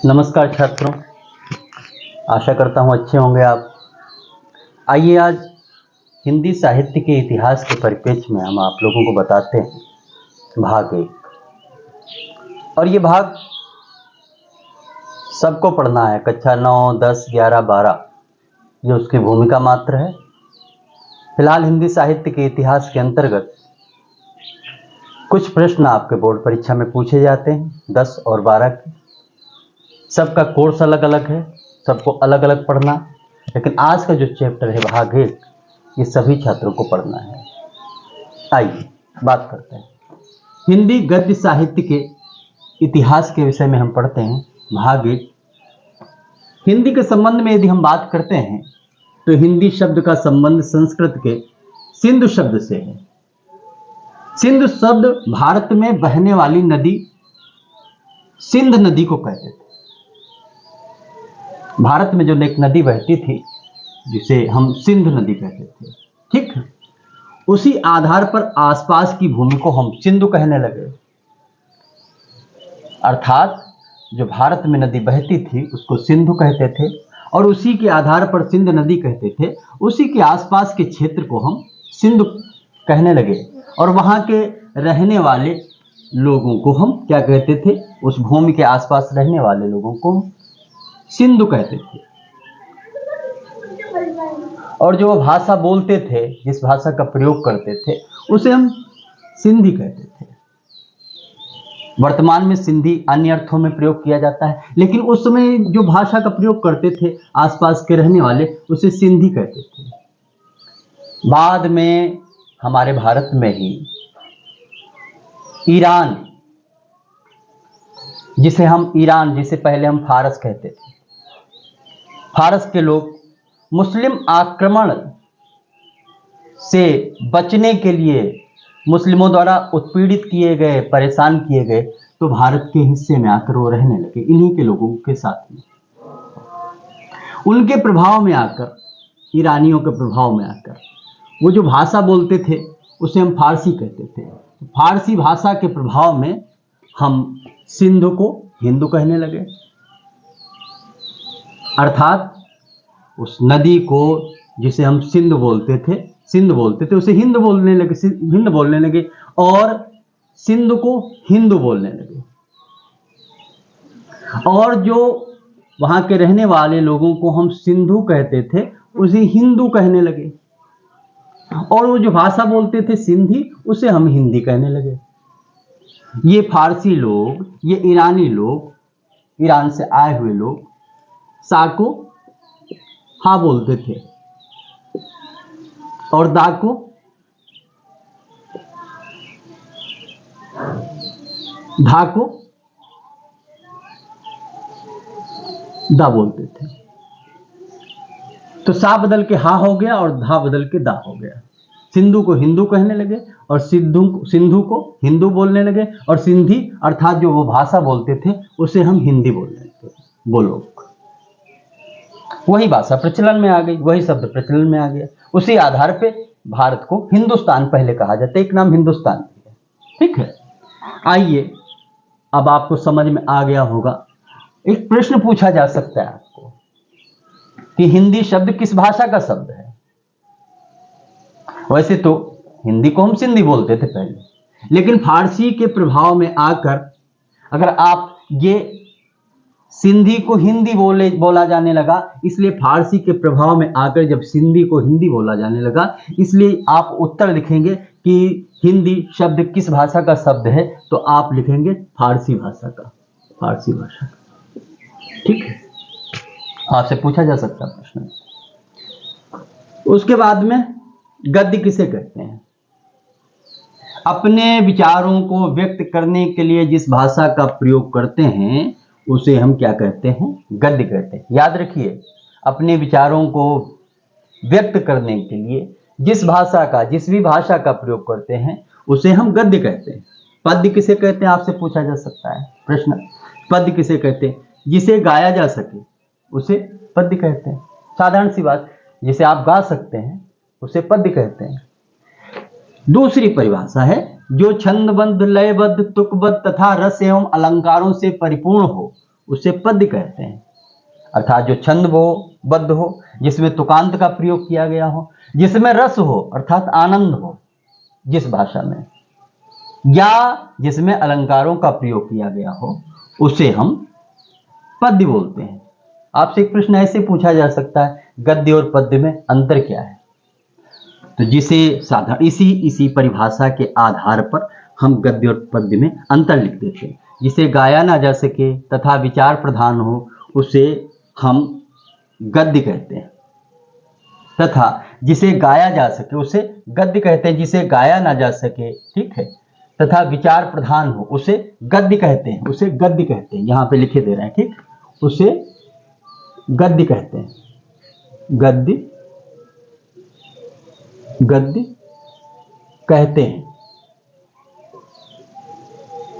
नमस्कार छात्रों, आशा करता हूँ अच्छे होंगे आप। आइए आज हिंदी साहित्य के इतिहास के परिप्रेक्ष्य में हम आप लोगों को बताते हैं भाग 1। और ये भाग सबको पढ़ना है, कक्षा 9, 10, 11, 12, ये उसकी भूमिका मात्र है। फिलहाल हिंदी साहित्य के इतिहास के अंतर्गत कुछ प्रश्न आपके बोर्ड परीक्षा में पूछे जाते हैं, 10 और 12 के। सबका कोर्स अलग अलग है, सबको अलग अलग पढ़ना, लेकिन आज का जो चैप्टर है भाग 1, ये सभी छात्रों को पढ़ना है। आइए बात करते हैं हिंदी गद्य साहित्य के इतिहास के विषय में। हम पढ़ते हैं भाग 1। हिंदी के संबंध में यदि हम बात करते हैं तो हिंदी शब्द का संबंध संस्कृत के सिंधु शब्द से है। सिंधु शब्द भारत में बहने वाली नदी सिंध नदी को कहते थे। भारत में जो एक नदी बहती थी जिसे हम सिंध नदी कहते थे, ठीक, उसी आधार पर आसपास की भूमि को हम सिंधु कहने लगे। अर्थात जो भारत में नदी बहती थी उसको सिंधु कहते थे और उसी के आधार पर सिंध नदी कहते थे। उसी के आसपास के क्षेत्र को हम सिंधु कहने लगे और वहां के रहने वाले लोगों को हम क्या कहते थे? उस भूमि के आसपास रहने वाले लोगों को सिंधु कहते थे। और जो भाषा बोलते थे, जिस भाषा का प्रयोग करते थे, उसे हम सिंधी कहते थे। वर्तमान में सिंधी अन्य अर्थों में प्रयोग किया जाता है, लेकिन उस समय जो भाषा का प्रयोग करते थे आसपास के रहने वाले, उसे सिंधी कहते थे। बाद में हमारे भारत में ही ईरान, जिसे पहले हम फारस कहते थे, फारस के लोग मुस्लिम आक्रमण से बचने के लिए मुस्लिमों द्वारा उत्पीड़ित किए गए, परेशान किए गए, तो भारत के हिस्से में आकर वो रहने लगे इन्हीं के लोगों के साथ में। उनके प्रभाव में आकर, ईरानियों के प्रभाव में आकर, वो जो भाषा बोलते थे उसे हम फारसी कहते थे। फारसी भाषा के प्रभाव में हम सिंधु को हिंदू कहने लगे। अर्थात उस नदी को जिसे हम सिंध बोलते थे उसे हिंद बोलने लगे और सिंधु को हिंदू बोलने लगे। और जो वहां के रहने वाले लोगों को हम सिंधु कहते थे उसे हिंदू कहने लगे और वो जो भाषा बोलते थे सिंधी, उसे हम हिंदी कहने लगे। ये फारसी लोग, ये ईरानी लोग, ईरान से आए हुए लोग सा को हा बोलते थे और दा को धा को दा बोलते थे। तो सा बदल के हा हो गया और धा बदल के दा हो गया। सिंधु को हिंदू कहने लगे और सिंधु को हिंदू बोलने लगे और सिंधी अर्थात जो वो भाषा बोलते थे उसे हम हिंदी बोलने लगे। बोलो, वही भाषा प्रचलन में आ गई, वही शब्द प्रचलन में आ गया। उसी आधार पे भारत को हिंदुस्तान पहले कहा जाता है, एक नाम हिंदुस्तान भी है, ठीक है। आइए, अब आपको समझ में आ गया होगा। एक प्रश्न पूछा जा सकता है आपको कि हिंदी शब्द किस भाषा का शब्द है? वैसे तो हिंदी को हम सिंधी बोलते थे पहले, लेकिन फारसी के प्रभाव में आकर अगर आप ये सिंधी को हिंदी बोला जाने लगा, इसलिए फारसी के प्रभाव में आकर जब सिंधी को हिंदी बोला जाने लगा, इसलिए आप उत्तर लिखेंगे कि हिंदी शब्द किस भाषा का शब्द है, तो आप लिखेंगे फारसी भाषा का, ठीक है। आपसे पूछा जा सकता प्रश्न। उसके बाद में गद्य किसे कहते हैं? अपने विचारों को व्यक्त करने के लिए जिस भाषा का प्रयोग करते हैं उसे हम क्या कहते हैं? गद्य कहते हैं। याद रखिए, अपने विचारों को व्यक्त करने के लिए जिस भी भाषा का प्रयोग करते हैं उसे हम गद्य कहते हैं। पद्य किसे कहते हैं? आपसे पूछा जा सकता है प्रश्न। पद्य किसे कहते हैं? जिसे गाया जा सके उसे पद्य कहते हैं। साधारण सी बात, जिसे आप गा सकते हैं उसे पद्य कहते हैं। दूसरी परिभाषा है जो छंदबद्ध, लयबद्ध, तुकबद्ध तथा रस एवं अलंकारों से परिपूर्ण हो उसे पद्य कहते हैं। अर्थात जो छंदबद्ध हो, जिसमें तुकांत का प्रयोग किया गया हो, जिसमें रस हो अर्थात आनंद हो जिस भाषा में, या जिसमें अलंकारों का प्रयोग किया गया हो, उसे हम पद्य बोलते हैं। आपसे एक प्रश्न ऐसे पूछा जा सकता है, गद्य और पद्य में अंतर क्या है? तो जिसे साधारण इसी परिभाषा के आधार पर हम गद्य और पद्य में अंतर लिख देते हैं। जिसे गाया ना जा सके तथा विचार प्रधान हो, उसे हम गद्य कहते हैं, तथा जिसे गाया जा सके उसे गद्य कहते हैं। जिसे गाया ना जा सके, ठीक है, तथा विचार प्रधान हो, उसे गद्य कहते हैं, उसे गद्य कहते हैं। यहाँ पे लिखे दे रहे हैं, ठीक, उसे गद्य कहते हैं, गद्य कहते हैं,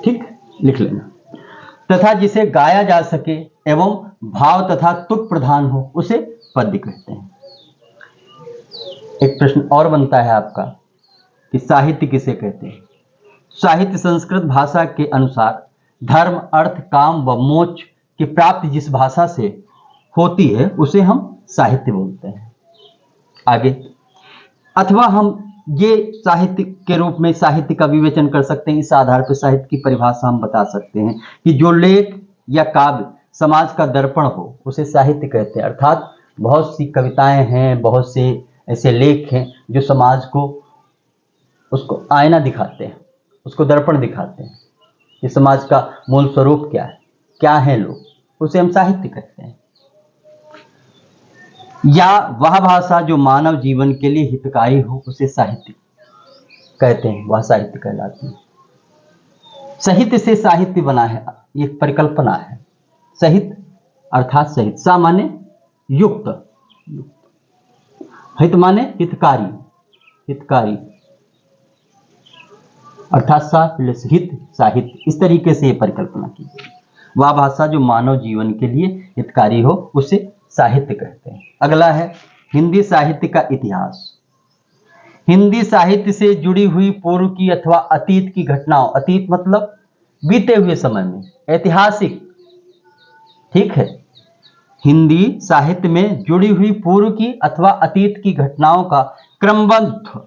ठीक, लिख लेना। तथा जिसे गाया जा सके एवं भाव तथा तुक प्रधान हो, उसे पद्य कहते हैं। एक प्रश्न और बनता है आपका कि साहित्य किसे कहते हैं? साहित्य संस्कृत भाषा के अनुसार धर्म, अर्थ, काम व मोक्ष की प्राप्ति जिस भाषा से होती है उसे हम साहित्य बोलते हैं। आगे, अथवा हम ये साहित्य के रूप में साहित्य का विवेचन कर सकते हैं। इस आधार पर साहित्य की परिभाषा हम बता सकते हैं कि जो लेख या काव्य समाज का दर्पण हो, उसे साहित्य कहते हैं। अर्थात बहुत सी कविताएं हैं, बहुत से ऐसे लेख हैं जो समाज को उसको आईना दिखाते हैं, उसको दर्पण दिखाते हैं कि समाज का मूल स्वरूप क्या है, क्या है लोग, उसे हम साहित्य कहते हैं। या वह भाषा जो मानव जीवन के लिए हितकारी हो, उसे साहित्य कहते हैं, वह साहित्य कहलाती है। साहित्य से साहित्य बना है, एक परिकल्पना है। सहित अर्थात सहित, सा माने युक्त, हित माने हितकारी, हितकारी अर्थात सा प्लस हित, साहित्य, इस तरीके से ये परिकल्पना की गई। वह भाषा जो मानव जीवन के लिए हितकारी हो, उसे साहित्य कहते हैं। अगला है हिंदी साहित्य का इतिहास। हिंदी साहित्य से जुड़ी हुई पूर्व की अथवा अतीत की घटनाओं, अतीत मतलब बीते हुए समय में, ऐतिहासिक, ठीक है, हिंदी साहित्य में जुड़ी हुई पूर्व की अथवा अतीत की घटनाओं का क्रमबद्ध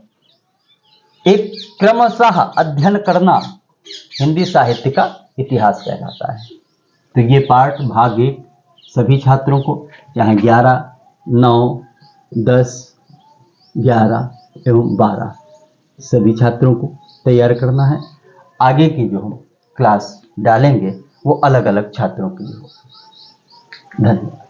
एक क्रमशः अध्ययन करना हिंदी साहित्य का इतिहास कहलाता है। तो ये पाठ भाग 1 सभी छात्रों को, चाहे 11, 9, 10, 11 एवं 12 सभी छात्रों को तैयार करना है। आगे की जो हम क्लास डालेंगे वो अलग अलग छात्रों के लिए होगी। धन्यवाद।